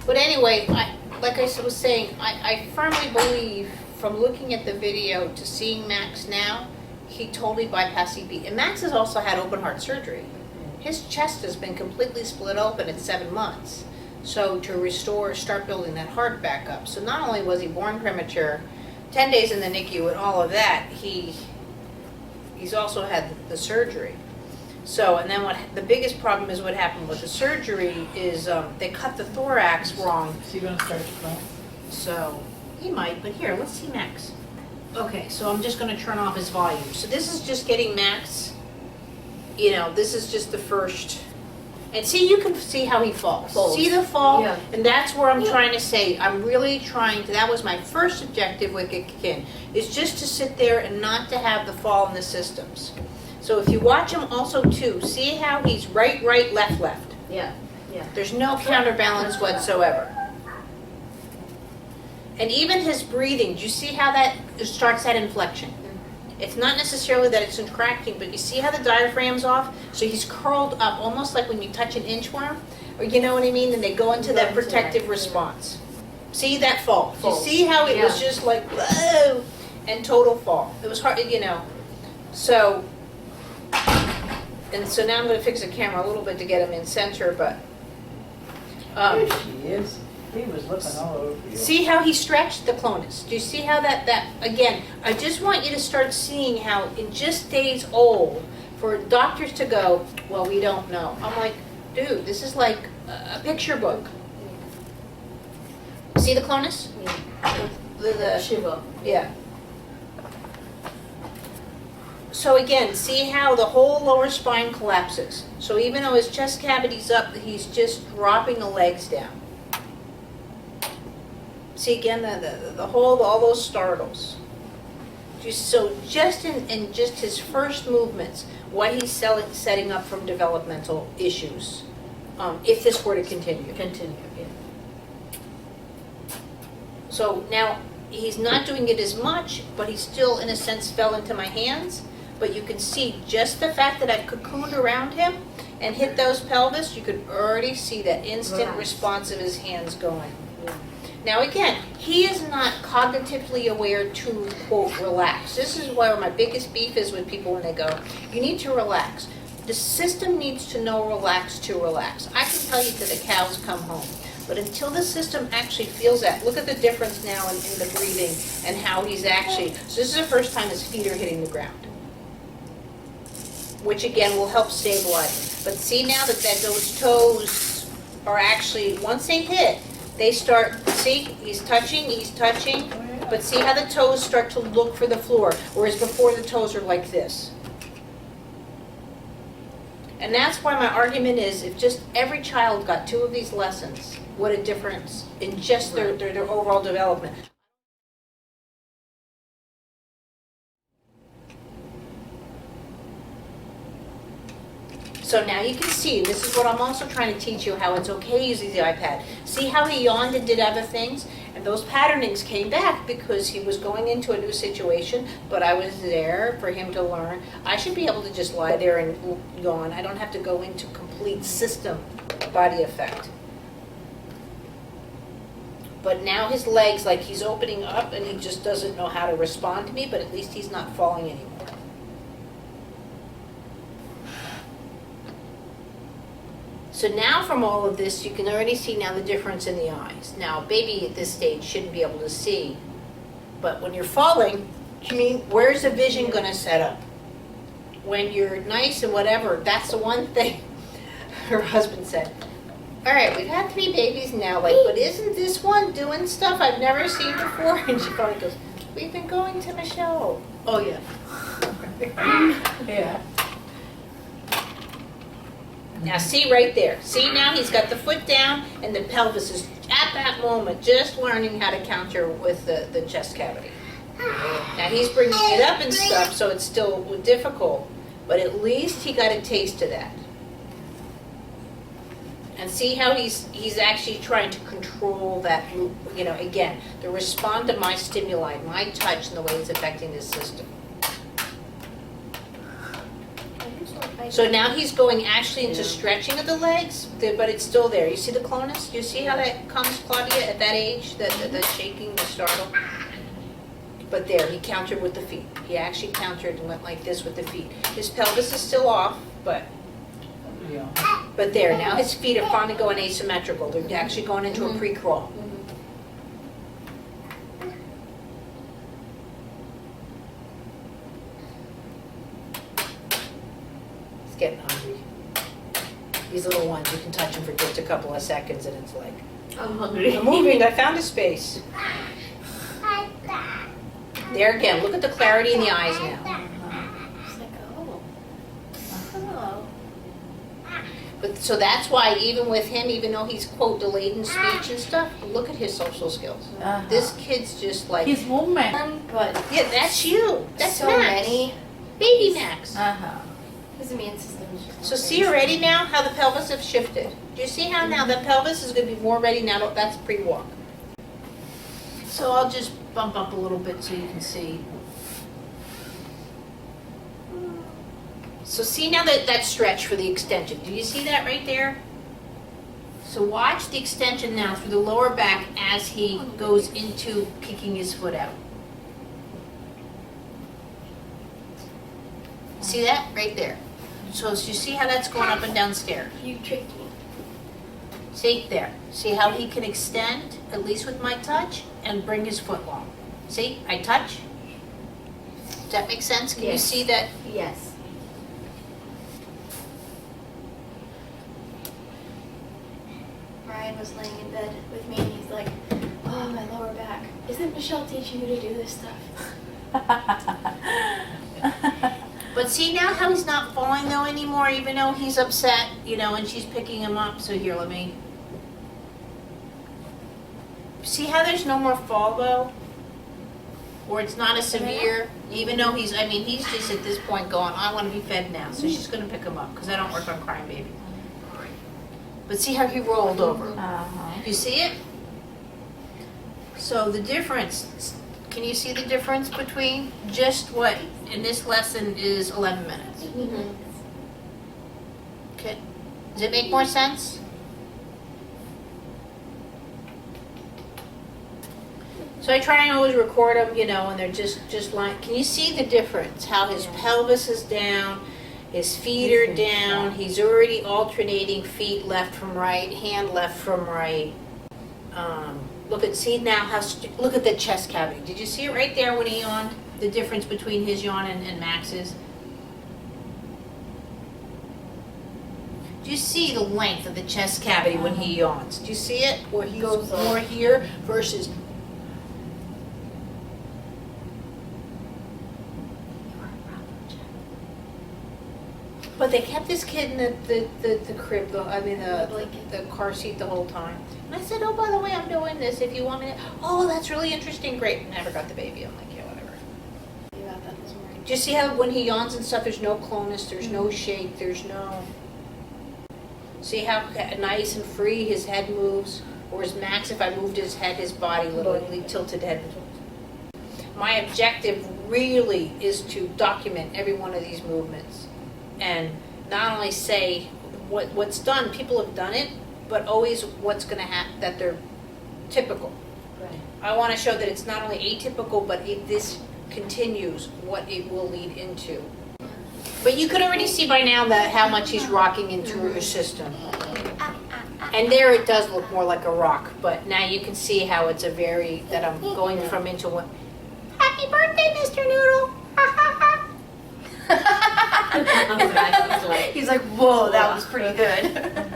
But anyway, like I was saying, I firmly believe from looking at the video to seeing Max now, he totally bypassed EP. And Max has also had open heart surgery. His chest has been completely split open at 7 months. So to restore, start building that heart back up. So not only was he born premature, 10 days in the NICU and all of that, he's also had the surgery. So, and then the biggest problem is what happened with the surgery is they cut the thorax wrong. Is he gonna start to cry? So, he might, but here, let's see Max. Okay, so I'm just gonna turn off his volume. So this is just getting Max, this is just the first. And see, you can see how he falls. See the fall? Yeah. And that's where I'm trying to say, I'm really trying to, that was my first objective with Kin, is just to sit there and not to have the fall in the systems. So if you watch him also too, see how he's right, left. Yeah, yeah. There's no counterbalance whatsoever. And even his breathing, do you see how that starts that inflection? It's not necessarily that it's contracting, but you see how the diaphragm's off? So he's curled up, almost like when you touch an inchworm, or you know what I mean? And they go into that protective response. See that fall? You see how it was just like, whoa, and total fall. It was hard, So, and so now I'm going to fix the camera a little bit to get him in center, but. There she is. He was looking all over you. See how he stretched the clonus? Do you see how that again, I just want you to start seeing how in just days old, for doctors to go, well, we don't know. I'm like, dude, this is like a picture book. See the clonus? Yeah. The Shiva. yeah. So again, see how the whole lower spine collapses. So even though his chest cavity's up, he's just dropping the legs down. See again, the whole, all those startles. So just in just his first movements, what he's setting up from developmental issues, if this were to continue. Yeah. So now, he's not doing it as much, but he still, in a sense, fell into my hands. But you can see just the fact that I've cocooned around him and hit those pelvis, you could already see that instant response of his hands going. Yeah. Now again, he is not cognitively aware to, quote, relax. This is where my biggest beef is with people when they go, you need to relax. The system needs to know relax to relax. I can tell you till the cows come home. But until the system actually feels that, look at the difference now in the breathing and how he's actually, so this is the first time his feet are hitting the ground. Which again will help stabilize him. But see now that those toes are actually, once they hit, they start, see, he's touching, but see how the toes start to look for the floor, whereas before the toes are like this. And that's why my argument is, if just every child got 2 of these lessons, what a difference in just their overall development. So now you can see, this is what I'm also trying to teach you, how it's okay using the iPad. See how he yawned and did other things? And those patternings came back because he was going into a new situation, but I was there for him to learn. I should be able to just lie there and yawn. I don't have to go into complete system body effect. But now his legs, like he's opening up and he just doesn't know how to respond to me, but at least he's not falling anymore. So now from all of this, you can already see now the difference in the eyes. Now, a baby at this stage shouldn't be able to see, but when you're falling, where's the vision going to set up? When you're nice and whatever, that's the one thing her husband said. All right, we've had 3 babies now, but isn't this one doing stuff I've never seen before? And she probably goes, we've been going to Michelle. Oh, yeah. Yeah. Now see right there. See now he's got the foot down and the pelvis is at that moment just learning how to counter with the chest cavity. Now he's bringing it up and stuff, so it's still difficult, but at least he got a taste of that. And see how he's actually trying to control that, again, to respond to my stimuli, my touch, and the way it's affecting his system. I So now he's going actually into stretching of the legs, but it's still there. You see the clonus? You see how that comes, Claudia, at that age, the shaking, the startle? But there, he countered with the feet. He actually countered and went like this with the feet. His pelvis is still off, but there, now his feet are finally going asymmetrical. They're actually going into a pre-crawl. He's getting hungry. These little ones, you can touch them for just a couple of seconds and it's like, I'm hungry. I'm moving, I found a space. There again, look at the clarity in the eyes now. It's like, oh. Oh. But so that's why even with him, even though he's quote delayed in speech and stuff, look at his social skills. This kid's just like, His movement. But yeah, that's you. That's so Max. many. Baby Max. His immune system is just So see already now how the pelvis have shifted. Do you see how now the pelvis is going to be more ready now? That's pre-walk. So I'll just bump up a little bit so you can see. So see now that stretch for the extension. Do you see that right there? So watch the extension now through the lower back as he goes into kicking his foot out. See that? Right there. So you see how that's going up and down stairs? You tricked me. See, there. See how he can extend, at least with my touch, and bring his foot long. See, I touch. Does that make sense? Can you Yes. see that? Yes. Ryan was laying in bed with me and he's like, oh, my lower back. Isn't Michelle teaching you to do this stuff? But see now how he's not falling though anymore, even though he's upset, and she's picking him up. So here, let me. See how there's no more fall though? Or it's not as severe, even though he's just at this point going, I want to be fed now. So she's going to pick him up because I don't work on crying baby. But see how he rolled over? You see it? So the difference, can you see the difference between just what in this lesson is 11 minutes? Mm-hmm. Okay. Does it make more sense? So I try and always record them, and they're just like, can you see the difference? How his pelvis is down, his feet are down, he's already alternating feet left from right, hand left from right. See now look at the chest cavity. Did you see it right there when he yawned? The difference between his yawn and Max's? Do you see the length of the chest cavity when he yawns? Do you see it? Where he goes more here versus. But they kept this kid in the crib, the car seat the whole time. And I said, oh, by the way, I'm doing this. If you want me to, oh, that's really interesting. Great. Never got the baby. I'm like, yeah, whatever. You got that this morning. Do you see how when he yawns and stuff, there's no clonus, there's no shake, there's no. See how nice and free his head moves? Whereas Max, if I moved his head, his body literally tilted head. My objective really is to document every one of these movements. And not only say what's done, people have done it, but always what's going to happen, that they're typical. Right. I want to show that it's not only atypical, but if this continues, what it will lead into. But you could already see by now that how much he's rocking into her system. And there it does look more like a rock, but now you can see how it's that I'm going from into what. Happy birthday, Mr. Noodle! He's like, whoa, that was pretty good.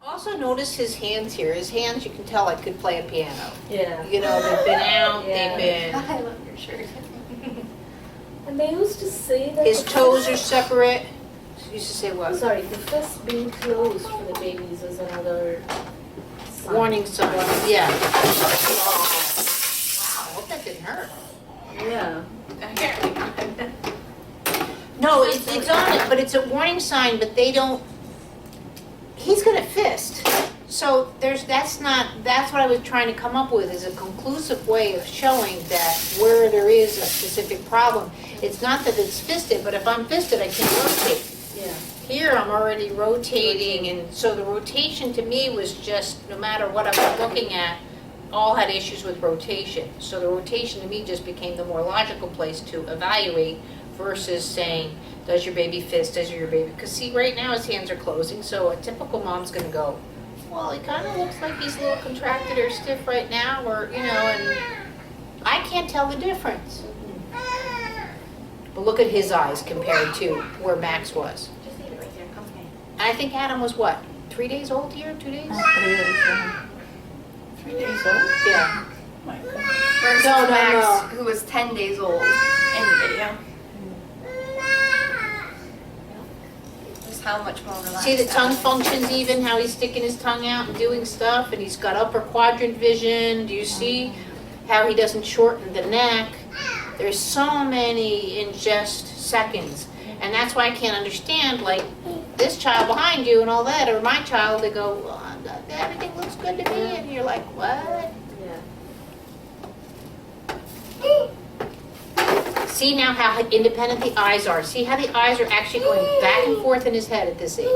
Also notice his hands here. His hands, you can tell, like could play a piano. Yeah. You know, they've been out, Yeah. they've been. I love your shirt. And they used to say that His the toes are fist- separate. Used to say what? Sorry, the fist being closed for the babies is another sign. Warning sign. Yeah. Wow. I hope that didn't hurt. Yeah. No, it's on it, but it's a warning sign, but they don't, he's gonna fist. So that's what I was trying to come up with, is a conclusive way of showing that where there is a specific problem, it's not that it's fisted, but if I'm fisted, I can rotate. Yeah. Here, I'm already rotating, and so the rotation to me was just, no matter what I was looking at, all had issues with rotation. So the rotation to me just became the more logical place to evaluate versus saying, does your baby fist, does your baby, because see, right now his hands are closing, so a typical mom's gonna go, well, he kind of looks like he's a little contracted or stiff right now, or, you know, and I can't tell the difference. But look at his eyes compared to where Max was. Just leave it right there. Come okay. I think Adam was what, 3 days old here, 2 days? 3 days old? Yeah. My God. Versus No. Max, who was 10 days old in the video. Just how much more relaxed. See the tongue Adam is. functions even, how he's sticking his tongue out and doing stuff, and he's got upper quadrant vision. Do you see how he doesn't shorten the neck? There's so many in just seconds. And that's why I can't understand, like, this child behind you and all that, or my child, they go, well, everything looks good to me, and you're like, what? Yeah. See now how independent the eyes are. See how the eyes are actually going back and forth in his head at this age.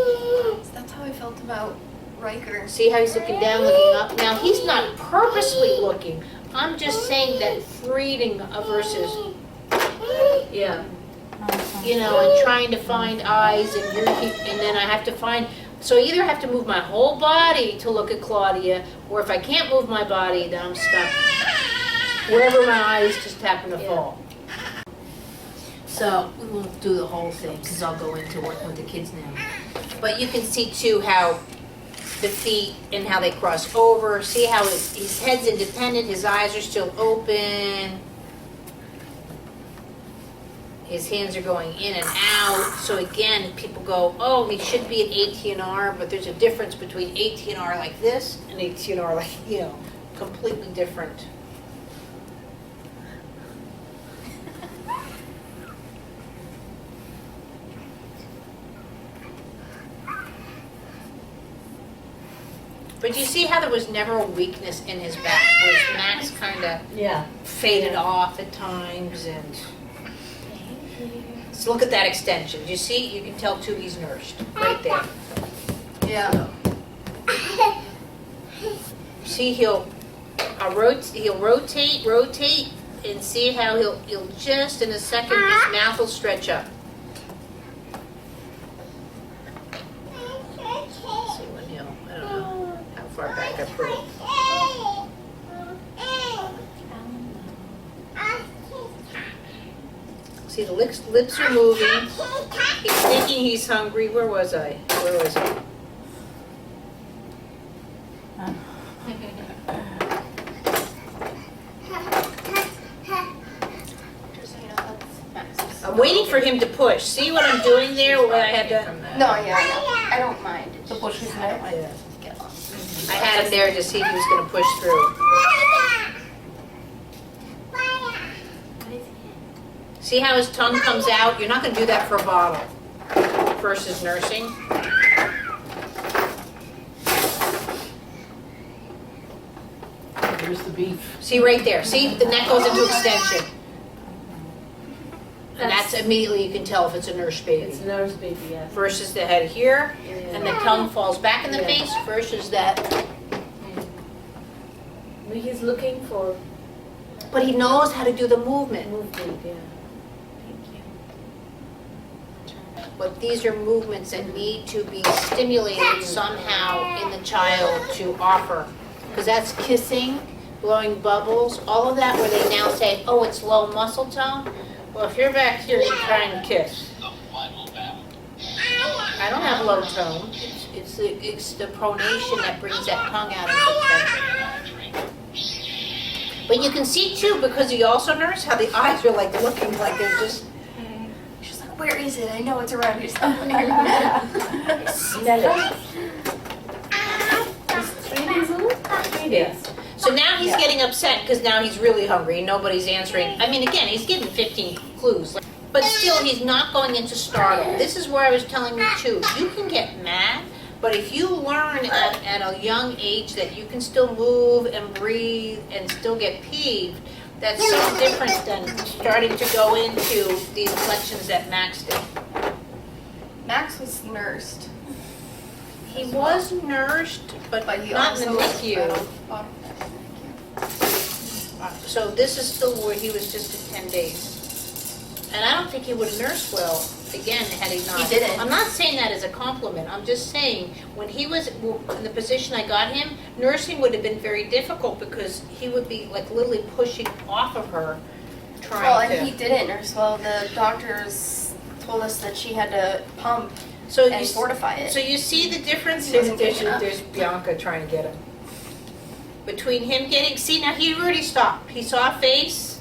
That's how I felt about Riker. See how he's looking down, looking up? Now, he's not purposely looking. I'm just saying that reading versus, Yeah. you know, and trying to find eyes, and then I have to find, so I either have to move my whole body to look at Claudia, or if I can't move my body, then I'm stuck wherever my eyes just happen to Yeah. fall. So we won't do the whole thing because I'll go into working with the kids now. But you can see too how the feet and how they cross over. See how his head's independent, his eyes are still open. His hands are going in and out. So again, people go, oh, he should be an ATNR, but there's a difference between ATNR like this and ATNR like, you know, completely different. But you see how there was never a weakness in his back, whereas Max kind of Yeah. faded off at times, and so look at that extension. You see, you can tell too he's nourished right there. Yeah. See, he'll rotate, and see how he'll just in a second his mouth will stretch up. See when I don't know how far back I put it. See, the lips are moving. He's thinking he's hungry. Where was I? Just so you know, that's Max's. I'm waiting for him to push. See what I'm doing there? Where I had to. No, yeah, I don't mind. To push his I don't neck? mind it. Get lost. I had him there to see if he was going to push through. What is it? See how his tongue comes out? You're not going to do that for a bottle versus nursing. Here's the beef. See right there. See, the neck goes into extension. And that's immediately you can tell if it's a nurse baby. It's a nurse baby, yeah. Versus the head here, and the tongue falls back in the Yeah. face versus that. But he's looking for But he knows how to do the movement. movement, yeah. But these are movements that need to be stimulated somehow in the child to offer. Because that's kissing, blowing bubbles, all of that where they now say, oh, it's low muscle tone. Well, if you're back here, you're trying to kiss. I don't have low tone. It's the pronation that brings that tongue out into extension. But you can see too, because he also nursed, how the eyes are like looking like they're just. She's like, where is it? I know it's around here somewhere. Smell it. He's 3 days old? 3 days. So now he's getting upset because now he's really hungry and nobody's answering. I mean, again, he's given 15 clues. But still, he's not going into startle. This is where I was telling you too. You can get mad, but if you learn at a young age that you can still move and breathe and still get peeved, that's so different than starting to go into the inflections that Max did. Max was nursed. He was nursed, but He not in the also NICU. bottom. So this is still where he was just at 10 days. And I don't think he would have nursed well, again, had he not. He didn't. I'm not saying that as a compliment. I'm just saying, when he was in the position I got him, nursing would have been very difficult because he would be like literally pushing off of her, Well, trying and he to. didn't nurse well. The doctors told us that she had to pump So and fortify it. So you see the difference? He wasn't big enough. There's Bianca trying to get him. Between him getting, see now he already stopped. He saw a face.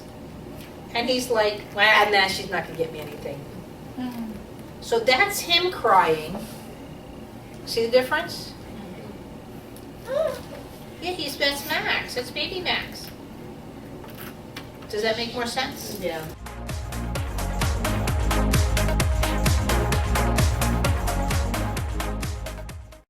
And he's like, well, nah, she's not gonna get me anything. So that's him crying. See the difference? Yeah, that's Max. That's baby Max. Does that make more sense? Yeah.